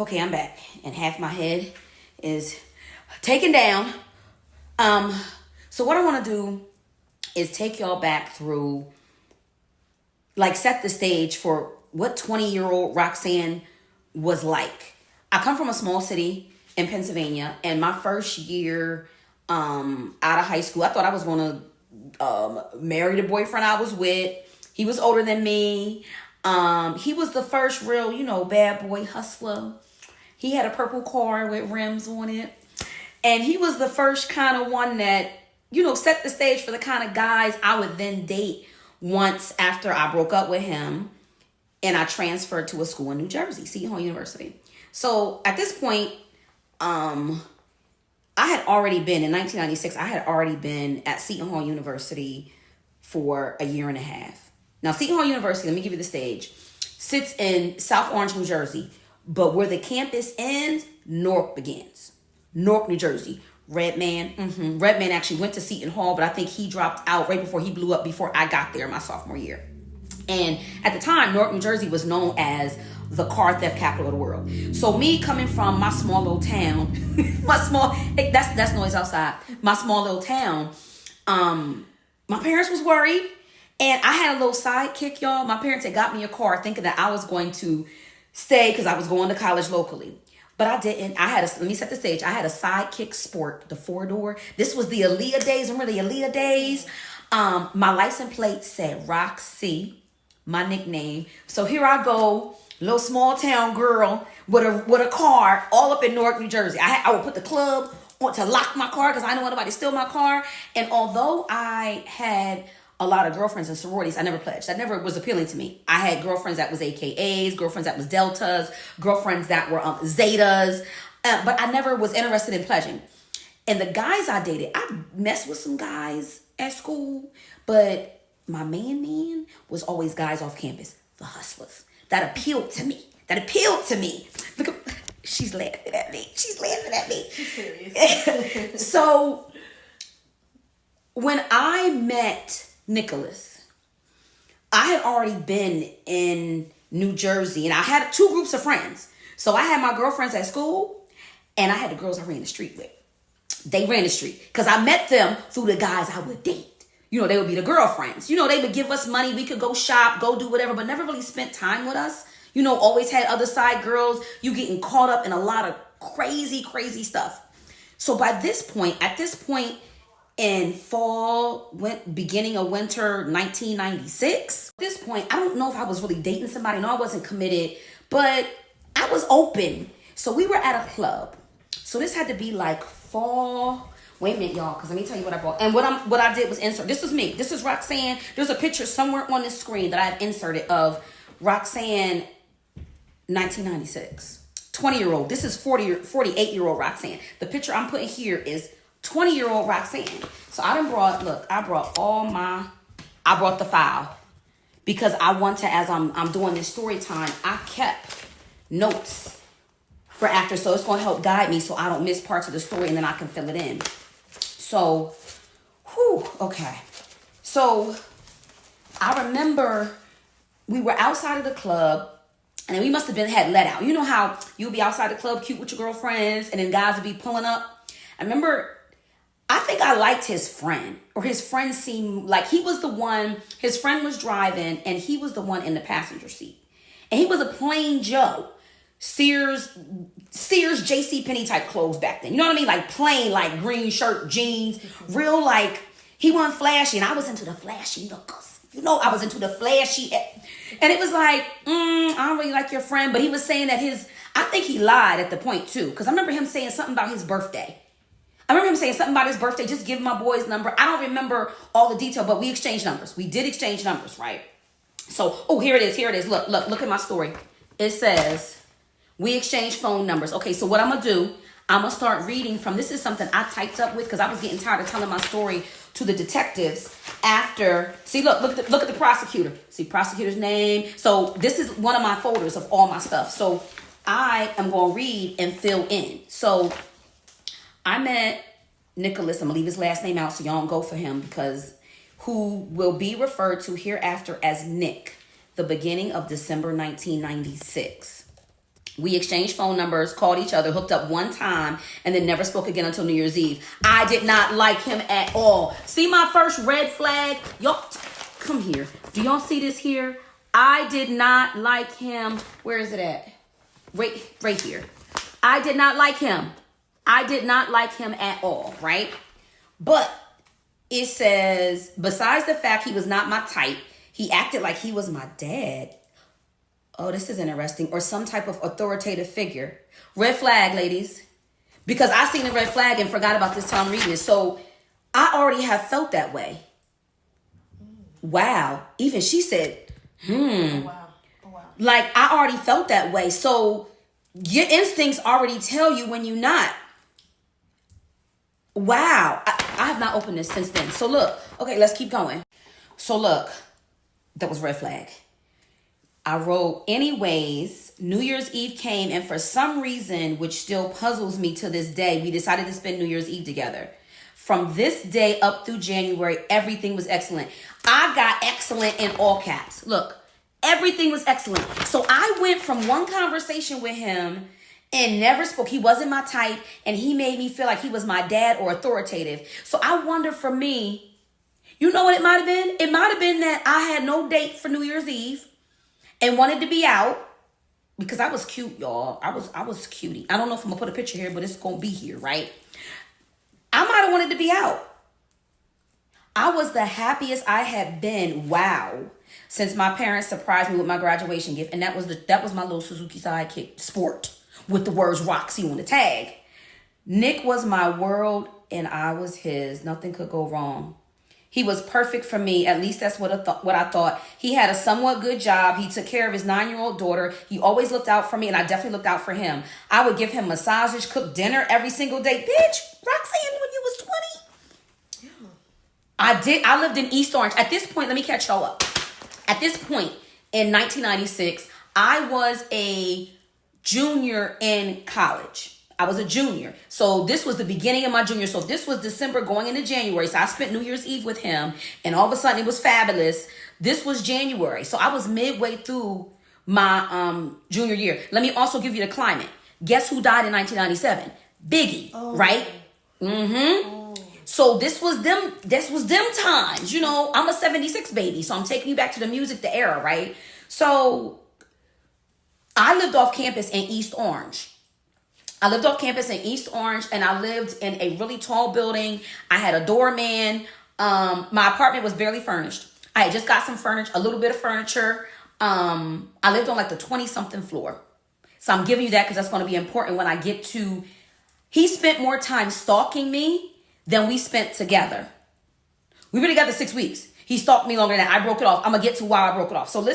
Okay, I'm back, and half my head is taken down. So what I want to do is take y'all back through, like, set the stage for what 20-year-old Roxanne was like. I come from a small city in Pennsylvania, and my first year out of high school, I thought I was going to marry the boyfriend I was with. He was older than me. He was the first real, bad boy hustler. He had a purple car with rims on it. And he was the first kind of one that, set the stage for the kind of guys I would then date once after I broke up with him and I transferred to a school in New Jersey, Seton Hall University. So at this point, I had already been, in 1996, I had already been at Seton Hall University for a year and a half. Now, Seton Hall University, let me give you the stage, sits in South Orange, New Jersey. But where the campus ends, Newark begins. Newark, New Jersey. Redman actually went to Seton Hall, but I think he dropped out right before he blew up before I got there my sophomore year. And at the time, Newark, New Jersey was known as the car theft capital of the world. So me coming from my small little town, that's noise outside, my small little town, my parents was worried. And I had a little sidekick, y'all. My parents had got me a car thinking that I was going to stay because I was going to college locally. But I didn't. Let me set the stage. I had a Sidekick Sport, the 4-door. This was the Aaliyah days. Remember the Aaliyah days? My license plate said Roxy, my nickname. So here I go, little small town girl with a car all up in Newark, New Jersey. I would put the club on to lock my car because I didn't want nobody to steal my car. And although I had a lot of girlfriends and sororities, I never pledged. That never was appealing to me. I had girlfriends that was AKAs, girlfriends that was Deltas, girlfriends that were Zetas, but I never was interested in pledging. And the guys I dated, I messed with some guys at school, but my man was always guys off campus, the hustlers. That appealed to me. Look, she's laughing at me. She's serious. So when I met Nicholas, I had already been in New Jersey and I had two groups of friends. So I had my girlfriends at school and I had the girls I ran the street with. They ran the street because I met them through the guys I would date. They would be the girlfriends. They would give us money. We could go shop, go do whatever, but never really spent time with us. Always had other side girls. You getting caught up in a lot of crazy, crazy stuff. So at this point, in beginning of winter 1996. At this point, I don't know if I was really dating somebody. No, I wasn't committed, but I was open. So we were at a club. So this had to be like fall. Wait a minute, y'all, because let me tell you what I brought. And what I did was insert. This is me. This is Roxanne. There's a picture somewhere on the screen that I've inserted of Roxanne 1996. 20-year-old. This is 48-year-old Roxanne. The picture I'm putting here is 20-year-old Roxanne. So I brought the file because I want to, as I'm doing this story time, I kept notes for after, so it's going to help guide me so I don't miss parts of the story and then I can fill it in. So, okay. So I remember we were outside of the club and we must have had let out. You know how you'll be outside the club cute with your girlfriends and then guys would be pulling up? I remember, I think I liked his friend, or his friend seemed like he was the one. His friend was driving and he was the one in the passenger seat. And he was a plain Joe. Sears, JCPenney type clothes back then. You know what I mean? Like plain, like green shirt, jeans, real like, he wasn't flashy and I was into the flashy looks. I was into the flashy. And it was like, I don't really like your friend. But he was saying that I think he lied at the point too. Because I remember him saying something about his birthday. Just give my boy's number. I don't remember all the detail, but we exchanged numbers. We did exchange numbers, right? So, here it is. Look at my story. It says, we exchanged phone numbers. Okay, so what I'm going to do, I'm going to start reading from, this is something I typed up with because I was getting tired of telling my story to the detectives after. See, look at the prosecutor. See, prosecutor's name. So this is one of my folders of all my stuff. So I am going to read and fill in. So I met Nicholas. I'm going to leave his last name out so y'all don't go for him, because who will be referred to hereafter as Nick, the beginning of December 1996. We exchanged phone numbers, called each other, hooked up one time, and then never spoke again until New Year's Eve. I did not like him at all. See my first red flag? Y'all, come here. Do y'all see this here? I did not like him. Where is it at? Right here. I did not like him. I did not like him at all, right? But it says, besides the fact he was not my type, he acted like he was my dad. Oh, this is interesting. Or some type of authoritative figure. Red flag, ladies. Because I seen the red flag and forgot about this time reading it. So I already have felt that way. Wow. Even she said, Oh, wow. Oh, wow. Like, I already felt that way. So your instincts already tell you when you're not. Wow. I have not opened this since then. So look. Okay, let's keep going. So look. That was red flag. I wrote, anyways, New Year's Eve came, and for some reason, which still puzzles me to this day, we decided to spend New Year's Eve together. From this day up through January, everything was excellent. I got excellent in all caps. Look, everything was excellent. So I went from one conversation with him and never spoke. He wasn't my type, and he made me feel like he was my dad or authoritative. So I wonder, for me, you know what it might have been? It might have been that I had no date for New Year's Eve and wanted to be out because I was cute, y'all. I was cutie. I don't know if I'm gonna put a picture here, but it's gonna be here, right? I might have wanted to be out. I was the happiest I had been, wow, since my parents surprised me with my graduation gift, and that was my little Suzuki Sidekick Sport with the words Roxy on the tag. Nick was my world, and I was his. Nothing could go wrong. He was perfect for me. At least that's what I thought. He had a somewhat good job. He took care of his 9-year-old daughter. He always looked out for me, and I definitely looked out for him. I would give him massages, cook dinner every single day. Bitch, Roxanne, when you was 20. Yeah. I lived in East Orange. At this point, let me catch y'all up. At this point, in 1996, I was a junior in college. I was a junior. So this was the beginning of my junior. So this was December going into January. So I spent New Year's Eve with him. And all of a sudden it was fabulous. This was January. So I was midway through my junior year. Let me also give you the climate. Guess who died in 1997? Biggie, right? Mm-hmm. Oh. So this was them times. You know, I'm a 76 baby. So I'm taking you back to the music, the era, right? So I lived off campus in East Orange. And I lived in a really tall building. I had a doorman. My apartment was barely furnished. I had just got some furniture, a little bit of furniture. I lived on like the 20-something floor. So I'm giving you that because that's going to be important when I get to... He spent more time stalking me than we spent together. We were together 6 weeks. He stalked me longer than that. I broke it off. I'm going to get to why I broke it off. So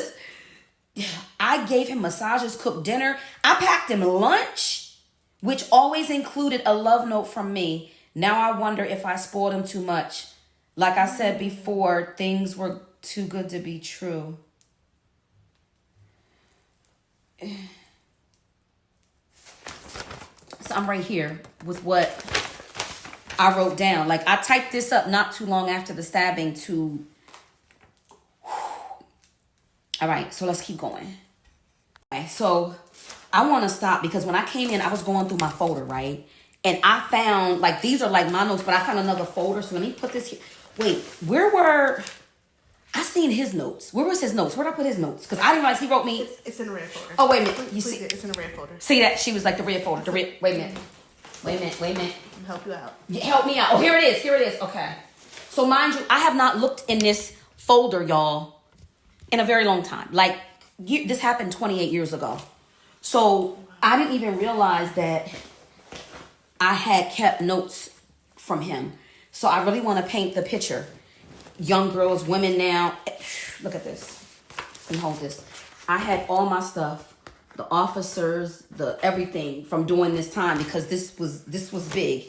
I gave him massages, cooked dinner. I packed him lunch, which always included a love note from me. Now I wonder if I spoiled him too much. Like I said before, things were too good to be true. So I'm right here with what I wrote down. Like, I typed this up not too long after the stabbing to... All right, so let's keep going. Okay, so I want to stop because when I came in, I was going through my folder, right? And I found, like, these are like my notes, but I found another folder. So let me put this here. Wait, I seen his notes. Where was his notes? Where'd I put his notes? Because I didn't realize he wrote me. It's in the red folder. Oh, wait a minute. Please, it's in the red folder. See that? She was like the red folder. Wait a minute. Wait a minute. I'll help you out. Help me out. Oh, here it is. Okay. So mind you, I have not looked in this folder, y'all, in a very long time. Like, this happened 28 years ago. So I didn't even realize that I had kept notes from him. So I really want to paint the picture. Young girls, women now. Look at this. Let me hold this. I had all my stuff, the officers, the everything from during this time because this was big.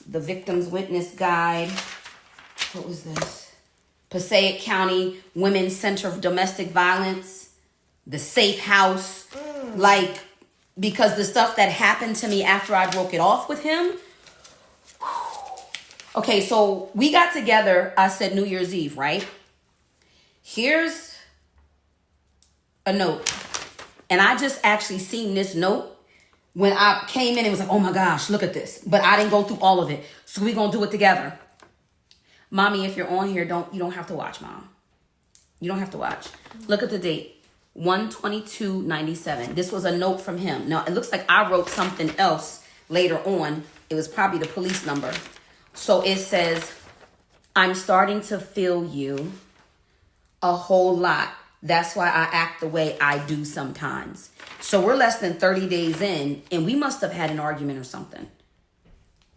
The Victims Witness Guide. What was this? Passaic County Women's Center of Domestic Violence. The Safe House. Like, because the stuff that happened to me after I broke it off with him. Okay, so we got together, I said New Year's Eve, right? Here's a note. And I just actually seen this note when I came in, it was like, oh my gosh, look at this. But I didn't go through all of it. So we're going to do it together. Mommy, if you're on here, you don't have to watch, Mom. You don't have to watch. Look at the date. 1/22/97. This was a note from him. Now, it looks like I wrote something else later on. It was probably the police number. So it says, I'm starting to feel you a whole lot. That's why I act the way I do sometimes. So we're less than 30 days in, and we must have had an argument or something.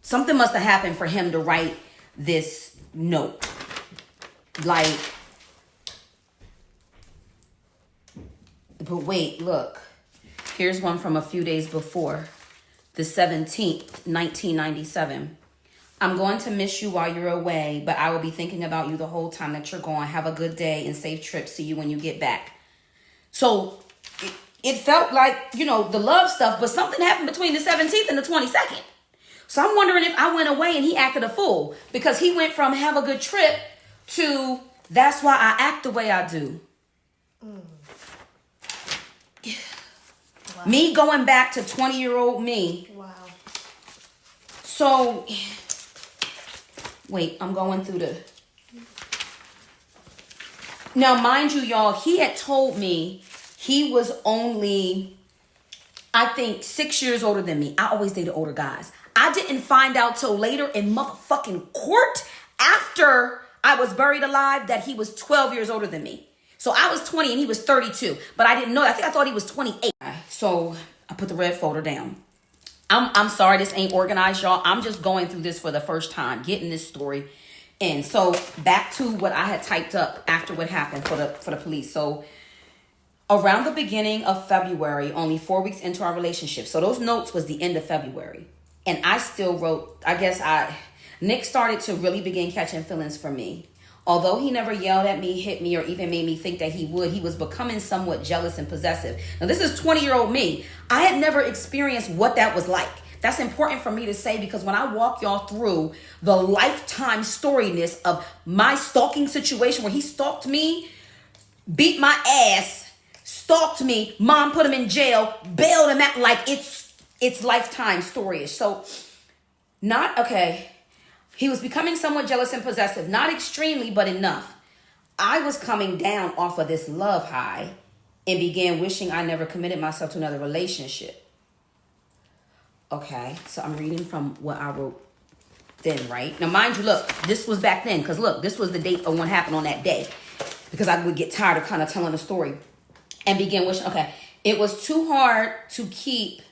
Something must have happened for him to write this note. Like, but wait, look. Here's one from a few days before. The 17th, 1997. I'm going to miss you while you're away, but I will be thinking about you the whole time that you're gone. Have a good day and safe trip. See you when you get back. So it felt like, you know, the love stuff, but something happened between the 17th and the 22nd. So I'm wondering if I went away and he acted a fool, because he went from have a good trip to that's why I act the way I do. Wow. Me going back to 20-year-old me. Wow. So, wait, I'm going through the... Now, mind you, y'all, he had told me he was only, I think, 6 years older than me. I always dated older guys. I didn't find out till later in motherfucking court after I was buried alive that he was 12 years older than me. So I was 20 and he was 32, but I didn't know. I think I thought he was 28. So I put the red folder down. I'm sorry this ain't organized, y'all. I'm just going through this for the first time, getting this story. And so back to what I had typed up after what happened for the police. So around the beginning of February, only 4 weeks into our relationship. So those notes was the end of February. And I still wrote, Nick started to really begin catching feelings for me. Although he never yelled at me, hit me, or even made me think that he would, he was becoming somewhat jealous and possessive. Now, this is 20-year-old me. I had never experienced what that was like. That's important for me to say, because when I walk y'all through the lifetime storiness of my stalking situation where he stalked me, beat my ass, stalked me, mom put him in jail, bailed him out, like it's lifetime storyish. So, he was becoming somewhat jealous and possessive. Not extremely, but enough. I was coming down off of this love high and began wishing I never committed myself to another relationship. Okay, so I'm reading from what I wrote then, right? Now, mind you, look, this was back then, because look, this was the date of what happened on that day, because I would get tired of kind of telling the story and began wishing, it was too hard to keep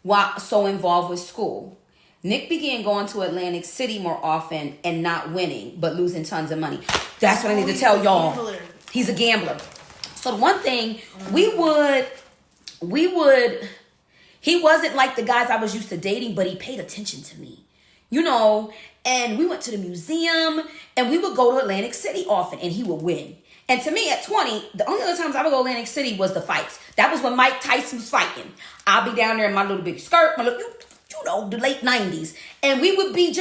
while so involved with school. Nick began going to Atlantic City more often and not winning, but losing tons of money. That's what I need to tell y'all. He's a gambler. So the one thing, he wasn't like the guys I was used to dating, but he paid attention to me, you know, and we went to the museum and we would go to Atlantic City often and he would win. And to me at 20, the only other times I would go to Atlantic City was the fights. That was when Mike Tyson was fighting. I'll be down there in my little big skirt, the late 90s. And we would be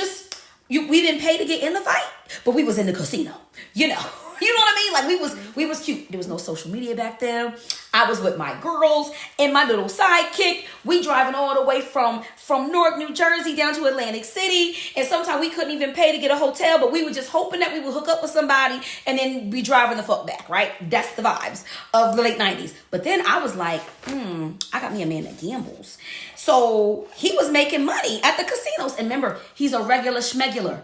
we didn't pay to get in the fight, but we was in the casino, you know. You know what I mean? Like we was cute. There was no social media back then. I was with my girls and my little sidekick. We driving all the way from Newark, New Jersey down to Atlantic City. And sometimes we couldn't even pay to get a hotel, but we were just hoping that we would hook up with somebody and then be driving the fuck back, right? That's the vibes of the late 90s. But then I was like, I got me a man that gambles. So he was making money at the casinos. And remember, he's a regular schmegular.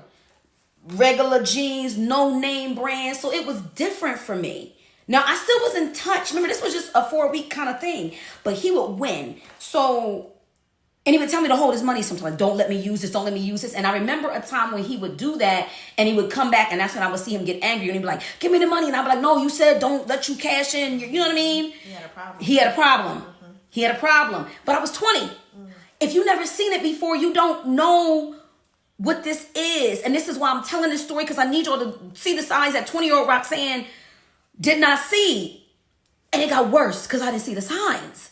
Regular jeans, no name brand. So it was different for me. Now, I still was in touch. Remember, this was just a 4-week kind of thing. But he would win. So, and he would tell me to hold his money sometimes. Like, don't let me use this. Don't let me use this. And I remember a time when he would do that. And he would come back. And that's when I would see him get angry. And he'd be like, give me the money. And I'd be like, no, you said don't let you cash in. You know what I mean? He had a problem. He had a problem. But I was 20. If you never seen it before, you don't know what this is. And this is why I'm telling this story, because I need y'all to see the signs that 20-year-old Roxanne did not see. And it got worse because I didn't see the signs.